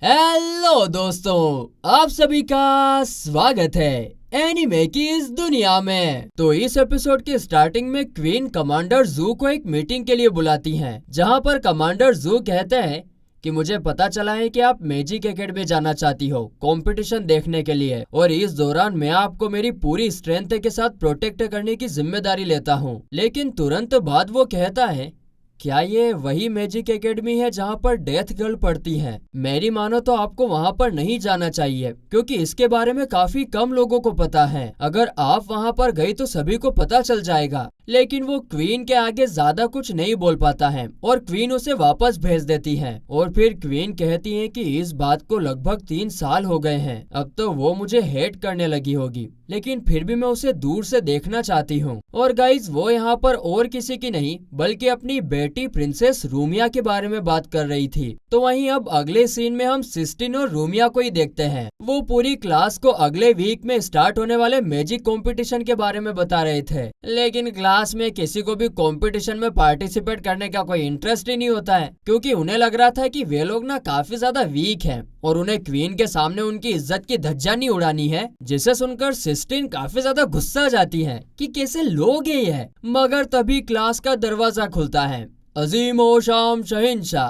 Hello दोस्तों, आप सभी का स्वागत है एनीमे की इस दुनिया में। तो इस एपिसोड के स्टार्टिंग में क्वीन कमांडर जू को एक मीटिंग के लिए बुलाती हैं, जहां पर कमांडर जू कहते हैं कि मुझे पता चला है कि आप मैजिक एकेडमी जाना चाहती हो कंपटीशन देखने के लिए, और इस दौरान मैं आपको मेरी पूरी स्ट्रेंथ के साथ प्रोटेक्ट करने की जिम्मेदारी लेता हूँ। लेकिन तुरंत बाद वो कहता है, क्या ये वही मैजिक एकेडमी है जहाँ पर डेथ गर्ल पढ़ती है? मेरी मानो तो आपको वहाँ पर नहीं जाना चाहिए, क्योंकि इसके बारे में काफी कम लोगों को पता है। अगर आप वहाँ पर गई तो सभी को पता चल जाएगा। लेकिन वो क्वीन के आगे ज्यादा कुछ नहीं बोल पाता है और क्वीन उसे वापस भेज देती है। और फिर क्वीन कहती है कि इस बात को लगभग 3 साल हो गए हैं, अब तो वो मुझे हेट करने लगी होगी, लेकिन फिर भी मैं उसे दूर से देखना चाहती हूँ। और गाइज, वो यहाँ पर और किसी की नहीं बल्कि अपनी बेटी प्रिंसेस रूमिया के बारे में बात कर रही थी। तो वहीं अब अगले सीन में हम सिस्टीन और रूमिया को ही देखते हैं। वो पूरी क्लास को अगले वीक में स्टार्ट होने वाले मैजिक कंपटीशन के बारे में बता रहे थे, लेकिन क्लास में किसी को भी कंपटीशन में पार्टिसिपेट करने का कोई इंटरेस्ट ही नहीं होता है, क्योंकि उन्हें लग रहा था कि वे लोग ना काफी ज्यादा वीक हैं और उन्हें क्वीन के सामने उनकी इज्जत की धज्जियां नहीं उड़ानी है। जिसे सुनकर सिस्टीन काफी ज्यादा गुस्सा जाती है कि कैसे लोग ये है। मगर तभी क्लास का दरवाजा खुलता है। अजीमो शाम शहिंशाह,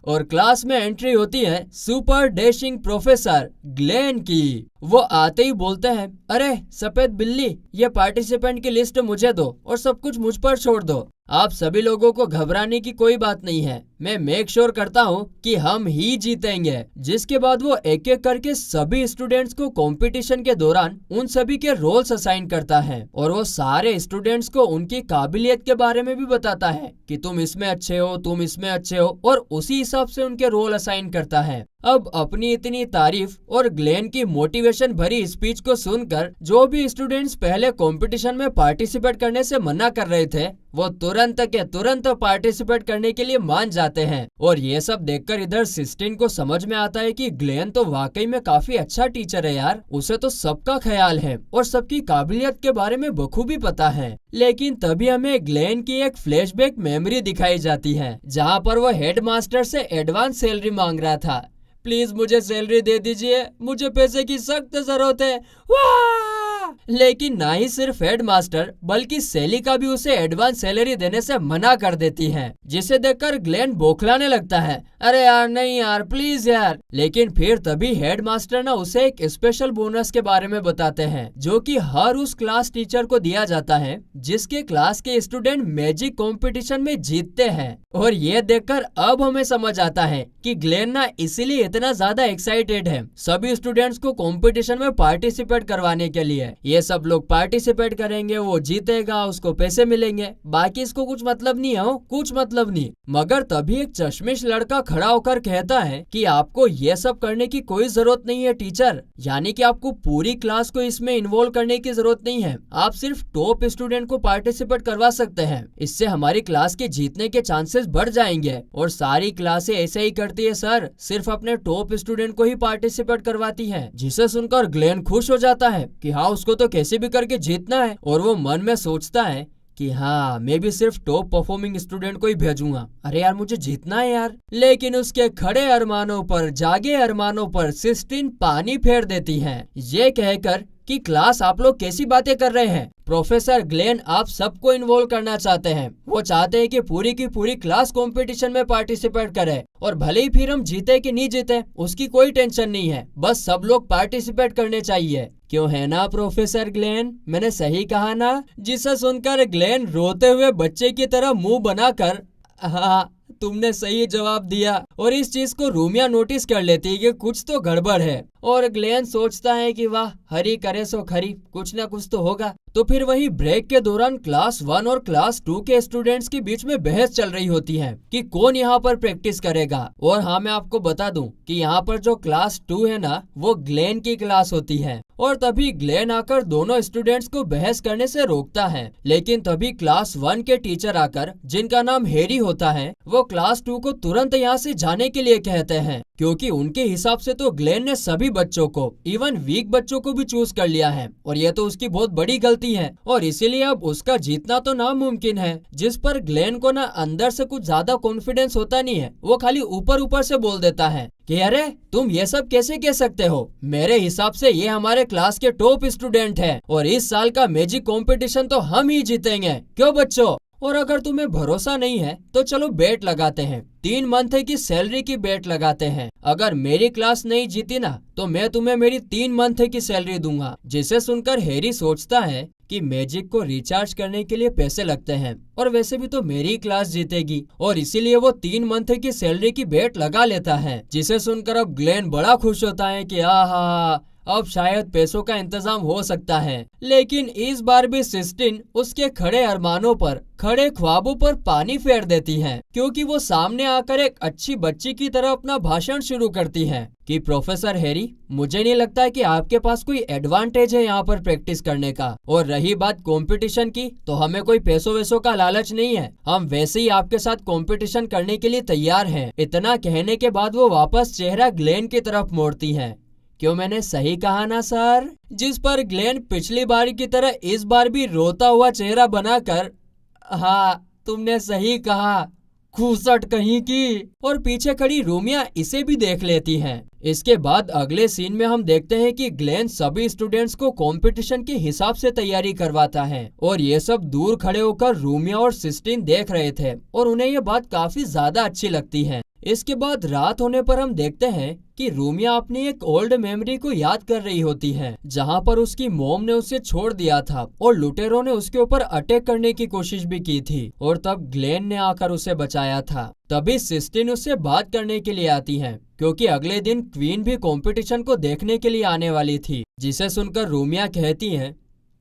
और क्लास में एंट्री होती है सुपर डैशिंग प्रोफेसर ग्लेन की। वो आते ही बोलते हैं, अरे सफेद बिल्ली, ये पार्टिसिपेंट की लिस्ट मुझे दो और सब कुछ मुझ पर छोड़ दो। आप सभी लोगों को घबराने की कोई बात नहीं है, मैं मेक श्योर करता हूँ कि हम ही जीतेंगे। जिसके बाद वो एक एक करके सभी स्टूडेंट्स को कंपटीशन के दौरान उन सभी के रोल्स असाइन करता है और वो सारे स्टूडेंट्स को उनकी काबिलियत के बारे में भी बताता है कि तुम इसमें अच्छे हो, तुम इसमें अच्छे हो, और उसी हिसाब से उनके रोल असाइन करता है। अब अपनी इतनी तारीफ और ग्लेन की मोटिवेशन भरी स्पीच को सुनकर जो भी स्टूडेंट्स पहले कंपटीशन में पार्टिसिपेट करने से मना कर रहे थे, वो तुरंत के तुरंत पार्टिसिपेट करने के लिए मान जाते हैं। और ये सब देखकर इधर सिस्टीन को समझ में आता है कि ग्लेन तो वाकई में काफी अच्छा टीचर है यार, उसे तो सबका ख्याल है और सबकी काबिलियत के बारे में बखूबी पता है। लेकिन तभी हमें ग्लेन की एक फ्लैशबैक मेमोरी दिखाई जाती है, जहाँ पर वो हेडमास्टर से एडवांस सैलरी मांग रहा था। प्लीज मुझे सैलरी दे दीजिए, मुझे पैसे की सख्त जरूरत है। लेकिन ना ही सिर्फ हेडमास्टर बल्कि सेलिका भी उसे एडवांस सैलरी देने से मना कर देती है, जिसे देखकर ग्लेन बौखलाने लगता है, अरे यार नहीं यार, प्लीज यार। लेकिन फिर तभी हेडमास्टर ना उसे एक स्पेशल बोनस के बारे में बताते हैं, जो कि हर उस क्लास टीचर को दिया जाता है जिसके क्लास के स्टूडेंट मैजिक कंपटीशन में जीतते हैं। और ये देखकर अब हमें समझ आता है कि ग्लेन ना इसीलिए इतना ज्यादा एक्साइटेड है सभी स्टूडेंट्स को कंपटीशन में पार्टिसिपेट करवाने के लिए। ये सब लोग पार्टिसिपेट करेंगे, वो जीतेगा, उसको पैसे मिलेंगे, बाकी इसको कुछ मतलब नहीं है, कुछ मतलब नहीं। मगर तभी एक चश्मिश लड़का खड़ा होकर कहता है कि आपको ये सब करने की कोई जरूरत नहीं है टीचर, यानी कि आपको पूरी क्लास को इसमें इन्वॉल्व करने की जरूरत नहीं है, आप सिर्फ टॉप स्टूडेंट को पार्टिसिपेट करवा सकते हैं। इससे हमारी क्लास के जीतने के चांसेस बढ़ जाएंगे। और सारी क्लासें ऐसे ही करती है सर, सिर्फ अपने टॉप स्टूडेंट को ही पार्टिसिपेट करवाती है। जिसे सुनकर ग्लेन खुश हो जाता है कि हाँ, उसको तो कैसे भी करके जीतना है। और वो मन में सोचता है कि हाँ, मैं भी सिर्फ टॉप परफॉर्मिंग स्टूडेंट को ही भेजूंगा, अरे यार मुझे जीतना है यार। लेकिन उसके खड़े अरमानों पर, जागे अरमानों पर सिस्टीन पानी फेर देती है, ये कहकर कि क्लास आप लोग कैसी बातें कर रहे हैं, प्रोफेसर ग्लेन आप सबको इन्वॉल्व करना चाहते हैं। वो चाहते हैं कि पूरी की पूरी क्लास कंपटीशन में पार्टिसिपेट करे, और भले ही फिर हम जीते कि नहीं जीते उसकी कोई टेंशन नहीं है, बस सब लोग पार्टिसिपेट करने चाहिए। क्यों है ना प्रोफेसर ग्लेन, मैंने सही कहा ना? जिसे सुनकर ग्लेन रोते हुए बच्चे की तरह मुंह बनाकर, हाँ तुमने सही जवाब दिया। और इस चीज को रूमिया नोटिस कर लेती है कि कुछ तो गड़बड़ है, और ग्लेन सोचता है कि वाह, हरी करे सो खरी, कुछ ना कुछ तो होगा। तो फिर वही ब्रेक के दौरान क्लास 1 और क्लास 2 के स्टूडेंट्स के बीच में बहस चल रही होती है कि कौन यहाँ पर प्रैक्टिस करेगा। और हाँ, मैं आपको बता दूं कि यहाँ पर जो क्लास 2 है ना, वो ग्लेन की क्लास होती है। और तभी ग्लेन आकर दोनों स्टूडेंट्स को बहस करने से रोकता है। लेकिन तभी क्लास 1 के टीचर आकर, जिनका नाम हैरी होता है, वो क्लास 2 को तुरंत यहाँ से जाने के लिए कहते हैं, क्योंकि उनके हिसाब से तो ग्लेन ने सभी बच्चों को, इवन वीक बच्चों को भी चूज कर लिया है और ये तो उसकी बहुत बड़ी गलती है और इसीलिए अब उसका जीतना तो नामुमकिन है। जिस पर ग्लेन को ना अंदर से कुछ ज्यादा कॉन्फिडेंस होता नहीं है, वो खाली ऊपर ऊपर से बोल देता है कि अरे तुम ये सब कैसे कह सकते हो, मेरे हिसाब से ये हमारे क्लास के टॉप स्टूडेंट है और इस साल का मैजिक कंपटीशन तो हम ही जीतेंगे, क्यों बच्चों? और अगर तुम्हें भरोसा नहीं है तो चलो बेट लगाते हैं, 3 मंथ की सैलरी की बेट लगाते हैं। अगर मेरी क्लास नहीं जीती ना तो मैं तुम्हें मेरी 3 मंथ की सैलरी दूंगा। जिसे सुनकर हैरी सोचता है कि मैजिक को रिचार्ज करने के लिए पैसे लगते हैं और वैसे भी तो मेरी क्लास जीतेगी और इसीलिए वो 3 मंथ की सैलरी की बेट लगा लेता है। जिसे सुनकर अब ग्लेन बड़ा खुश होता है कि आहा, अब शायद पैसों का इंतजाम हो सकता है। लेकिन इस बार भी सिस्टिन उसके खड़े अरमानों पर, खड़े ख्वाबों पर पानी फेर देती है, क्योंकि वो सामने आकर एक अच्छी बच्ची की तरह अपना भाषण शुरू करती है कि प्रोफेसर हैरी, मुझे नहीं लगता कि आपके पास कोई एडवांटेज है यहाँ पर प्रैक्टिस करने का, और रही बात कंपटीशन की तो हमें कोई पैसों वैसों का लालच नहीं है, हम वैसे ही आपके साथ कंपटीशन करने के लिए तैयार हैं। इतना कहने के बाद वो वापस चेहरा ग्लेन की तरफ मोड़ती है। क्यों, मैंने सही कहा ना सर? जिस पर ग्लेन पिछली बार की तरह इस बार भी रोता हुआ चेहरा बनाकर, हाँ तुमने सही कहा, खूसट कहीं की, और पीछे खड़ी रूमिया इसे भी देख लेती हैं। इसके बाद अगले सीन में हम देखते हैं कि ग्लेन सभी स्टूडेंट्स को कंपटीशन के हिसाब से तैयारी करवाता है और ये सब दूर खड़े होकर रूमिया और सिस्टिन देख रहे थे और उन्हें ये बात काफी ज्यादा अच्छी लगती है। इसके बाद रात होने पर हम देखते हैं कि रूमिया अपनी एक ओल्ड मेमोरी को याद कर रही होती है, जहां पर उसकी मॉम ने उसे छोड़ दिया था और लुटेरों ने उसके ऊपर अटैक करने की कोशिश भी की थी और तब ग्लेन ने आकर उसे बचाया था। तभी सिस्टिन उससे बात करने के लिए आती है, क्योंकि अगले दिन क्वीन भी कंपटीशन को देखने के लिए आने वाली थी। जिसे सुनकर रूमिया कहती है,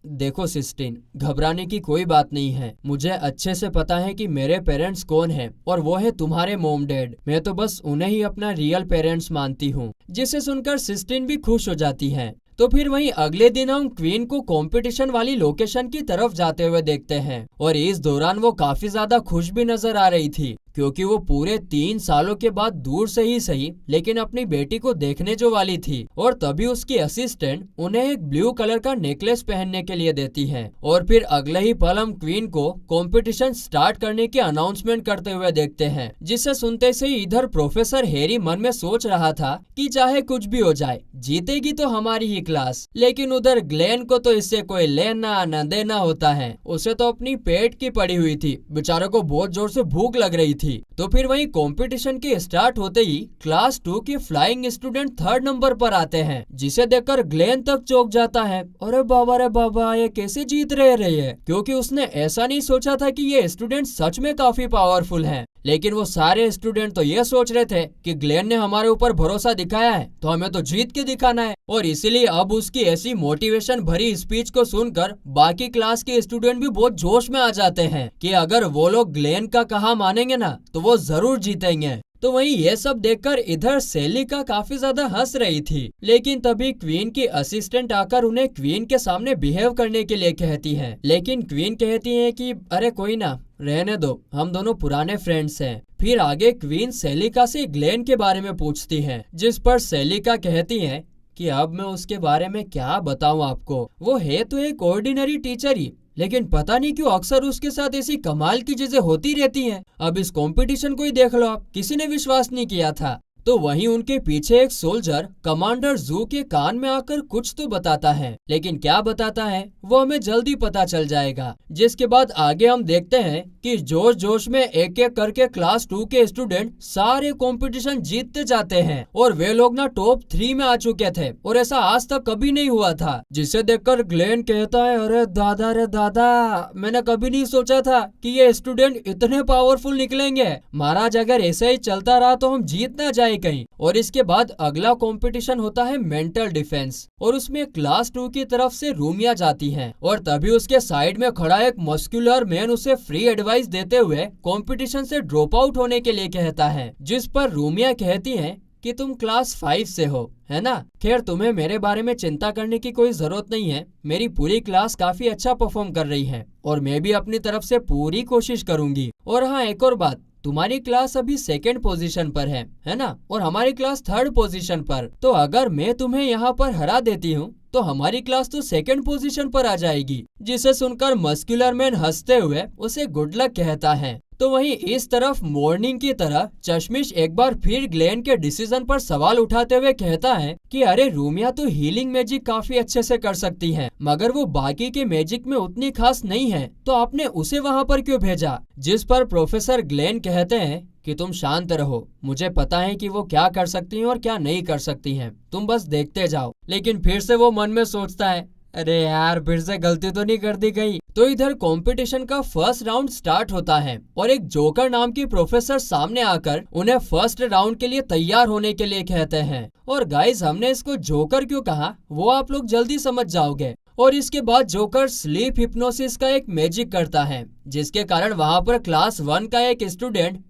देखो सिस्टिन, घबराने की कोई बात नहीं है, मुझे अच्छे से पता है कि मेरे पेरेंट्स कौन हैं और वो है तुम्हारे मॉम डैड, मैं तो बस उन्हें ही अपना रियल पेरेंट्स मानती हूँ। जिसे सुनकर सिस्टिन भी खुश हो जाती है। तो फिर वहीं अगले दिन हम क्वीन को कंपटीशन वाली लोकेशन की तरफ जाते हुए देखते हैं और इस दौरान वो काफी ज्यादा खुश भी नजर आ रही थी, क्योंकि वो पूरे 3 सालों के बाद दूर से ही सही लेकिन अपनी बेटी को देखने जो वाली थी। और तभी उसकी असिस्टेंट उन्हें एक ब्लू कलर का नेकलेस पहनने के लिए देती है और फिर अगले ही पल हम क्वीन को कंपटीशन स्टार्ट करने की अनाउंसमेंट करते हुए देखते हैं। जिसे सुनते से ही इधर प्रोफेसर हैरी मन में सोच रहा था कि चाहे कुछ भी हो जाए, जीतेगी तो हमारी ही क्लास। लेकिन उधर ग्लेन को तो इससे कोई लेना न देना होता है, उसे तो अपनी पेट की पड़ी हुई थी, बेचारे को बहुत जोर से भूख लग रही थी। तो फिर वही कंपटीशन के स्टार्ट होते ही क्लास 2 के फ्लाइंग स्टूडेंट 3rd नंबर पर आते हैं, जिसे देखकर ग्लेन तक चौंक जाता है। अरे बाबा रे बाबा, ये कैसे जीत रहे हैं? क्योंकि उसने ऐसा नहीं सोचा था कि ये स्टूडेंट सच में काफी पावरफुल हैं। लेकिन वो सारे स्टूडेंट तो ये सोच रहे थे कि ग्लेन ने हमारे ऊपर भरोसा दिखाया है तो हमें तो जीत के दिखाना है, और इसीलिए अब उसकी ऐसी मोटिवेशन भरी स्पीच को सुनकर बाकी क्लास के स्टूडेंट भी बहुत जोश में आ जाते हैं कि अगर वो लोग ग्लेन का कहा मानेंगे ना तो वो जरूर जीतेंगे। तो वहीं ये सब देखकर इधर सेलिका काफी ज्यादा हंस रही थी। लेकिन तभी क्वीन की असिस्टेंट आकर उन्हें क्वीन के सामने बिहेव करने के लिए कहती है। लेकिन क्वीन कहती है कि अरे कोई ना, रहने दो, हम दोनों पुराने फ्रेंड्स हैं। फिर आगे क्वीन सेलिका से ग्लेन के बारे में पूछती है, जिस पर सेलिका कहती है कि अब मैं उसके बारे में क्या बताऊं आपको, वो है तो एक ऑर्डिनरी टीचर ही, लेकिन पता नहीं क्यों अक्सर उसके साथ ऐसी कमाल की चीजें होती रहती हैं। अब इस कंपटीशन को ही देख लो आप, किसी ने विश्वास नहीं किया था। तो वहीं उनके पीछे एक सोल्जर कमांडर जू के कान में आकर कुछ तो बताता है, लेकिन क्या बताता है वो हमें जल्दी पता चल जाएगा। जिसके बाद आगे हम देखते हैं कि जोश जोश में एक एक करके क्लास 2 के स्टूडेंट सारे कंपटीशन जीतते जाते हैं और वे लोग ना टॉप 3 में आ चुके थे और ऐसा आज तक कभी नहीं हुआ था। जिसे देखकर ग्लेन कहता है, अरे दादा रे दादा, मैंने कभी नहीं सोचा था कि ये स्टूडेंट इतने पावरफुल निकलेंगे। महाराज, अगर ऐसा ही चलता रहा तो हम जीत ना जाए कहीं। और इसके बाद अगला कंपटीशन होता है मेंटल डिफेंस, और उसमें क्लास 2 की तरफ से रूमिया जाती है और तभी उसके साइड में खड़ा एक मस्कुलर मैन उसे फ्री एडवाइस देते हुए कंपटीशन से ड्रॉप आउट होने के लिए कहता है। जिस पर रूमिया कहती है कि तुम क्लास 5 से हो, है ना? खैर, तुम्हें मेरे बारे में चिंता करने की कोई जरूरत नहीं है, मेरी पूरी क्लास काफी अच्छा परफॉर्म कर रही है और मैं भी अपनी तरफ से पूरी कोशिश करूंगी। और हाँ, एक और बात, तुम्हारी क्लास अभी सेकंड पोजीशन पर है ना, और हमारी क्लास थर्ड पोजीशन पर। तो अगर मैं तुम्हें यहाँ पर हरा देती हूँ तो हमारी क्लास तो सेकंड पोजीशन पर आ जाएगी। जिसे सुनकर मस्कुलर मैन हंसते हुए उसे गुड लक कहता है। तो वहीं इस तरफ मॉर्निंग की तरह चश्मिश एक बार फिर ग्लेन के डिसीजन पर सवाल उठाते हुए कहता है कि अरे रूमिया तो हीलिंग मैजिक काफी अच्छे से कर सकती है, मगर वो बाकी के मैजिक में उतनी खास नहीं है, तो आपने उसे वहाँ पर क्यों भेजा? जिस पर प्रोफेसर ग्लेन कहते हैं कि तुम शांत रहो, मुझे पता है कि वो क्या कर सकती हैं और क्या नहीं कर सकती हैं, तुम बस देखते जाओ। लेकिन फिर से वो मन में सोचता है, अरे यार फिर से गलती तो नहीं कर दी गई। तो इधर कंपटीशन का फर्स्ट राउंड स्टार्ट होता है और एक जोकर नाम की प्रोफेसर सामने आकर उन्हें फर्स्ट राउंड के लिए तैयार होने के लिए कहते हैं। और गाइस, हमने इसको जोकर क्यों कहा वो आप लोग जल्दी समझ जाओगे। और इसके बाद जोकर स्लीप हिप्नोसिस का एक मैजिक करता है, जिसके कारण वहाँ पर क्लास 1 का एक स्टूडेंट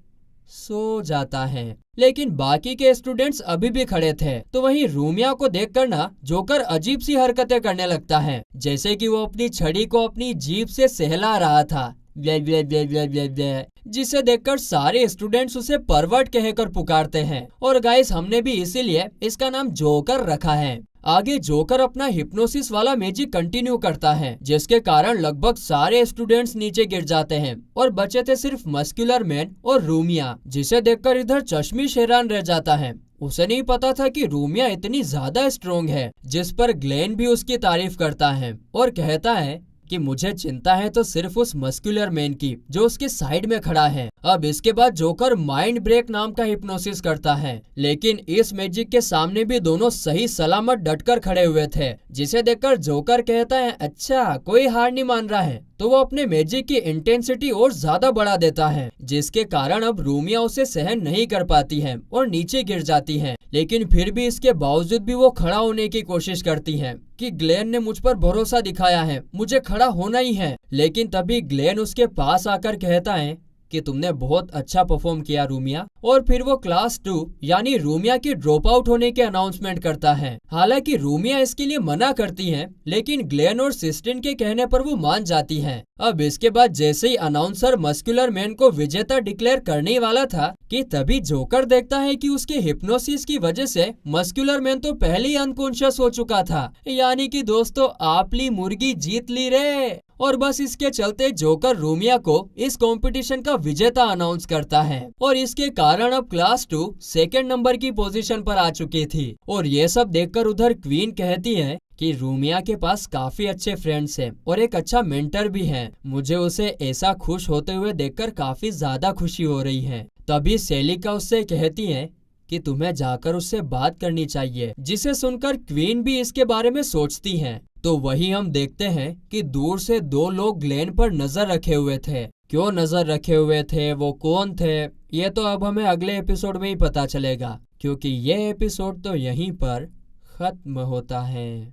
सो जाता है, लेकिन बाकी के स्टूडेंट्स अभी भी खड़े थे। तो वहीं रूमिया को देखकर ना जोकर अजीब सी हरकतें करने लगता है, जैसे कि वो अपनी छड़ी को अपनी जीभ से सहला रहा था, ब्ले ब्ले ब्ले ब्ले ब्ले ब्ले, जिसे देखकर सारे स्टूडेंट्स उसे परवर्ट कहकर पुकारते हैं। और गाइस, हमने भी इसीलिए इसका नाम जोकर रखा है। आगे जोकर अपना हिप्नोसिस वाला मैजिक कंटिन्यू करता है, जिसके कारण लगभग सारे स्टूडेंट्स नीचे गिर जाते हैं और बचे थे सिर्फ मस्कुलर मैन और रूमिया, जिसे देखकर इधर चश्मिश हैरान रह जाता है। उसे नहीं पता था कि रूमिया इतनी ज्यादा स्ट्रोंग है, जिस पर ग्लेन भी उसकी तारीफ करता है और कहता है कि मुझे चिंता है तो सिर्फ उस मस्कुलर मैन की जो उसके साइड में खड़ा है। अब इसके बाद जोकर माइंड ब्रेक नाम का हिप्नोसिस करता है, लेकिन इस मैजिक के सामने भी दोनों सही सलामत डटकर खड़े हुए थे, जिसे देखकर जोकर कहता है अच्छा कोई हार नहीं मान रहा है। तो वो अपने मैजिक की इंटेंसिटी और ज्यादा बढ़ा देता है, जिसके कारण अब रूमिया उसे सहन नहीं कर पाती है और नीचे गिर जाती है। लेकिन फिर भी इसके बावजूद भी वो खड़ा होने की कोशिश करती है कि ग्लेन ने मुझ पर भरोसा दिखाया है, मुझे खड़ा होना ही है। लेकिन तभी ग्लेन उसके पास आकर कहता है कि तुमने बहुत अच्छा परफॉर्म किया रूमिया, और फिर वो क्लास 2 यानी रूमिया की ड्रॉप आउट होने के अनाउंसमेंट करता है। हालांकि रूमिया इसके लिए मना करती है, लेकिन ग्लेन और सिस्टिन के कहने पर वो मान जाती है। अब इसके बाद जैसे ही अनाउंसर मस्कुलर मैन को विजेता डिक्लेयर करने वाला था कि तभी जोकर देखता है कि उसके हिप्नोसिस की वजह से मस्कुलर मैन तो पहले ही अनकॉन्शियस हो चुका था। यानी कि दोस्तों, आपली मुर्गी जीत ली रे। और बस इसके चलते जोकर रूमिया को इस कंपटीशन का विजेता अनाउंस करता है, और इसके कारण अब क्लास 2 सेकंड नंबर की पोजीशन पर आ चुकी थी। और ये सब देखकर उधर क्वीन कहती है कि रूमिया के पास काफी अच्छे फ्रेंड्स हैं और एक अच्छा मेंटर भी है। मुझे उसे ऐसा खुश होते हुए देखकर काफी ज्यादा खुशी हो रही है। तभी सेलिका उससे कहती है कि तुम्हें जाकर उससे बात करनी चाहिए, जिसे सुनकर क्वीन भी इसके बारे में सोचती है। तो वही हम देखते हैं कि दूर से 2 लोग ग्लेन पर नजर रखे हुए थे। क्यों नजर रखे हुए थे, वो कौन थे, ये तो अब हमें अगले एपिसोड में ही पता चलेगा, क्योंकि ये एपिसोड तो यहीं पर खत्म होता है।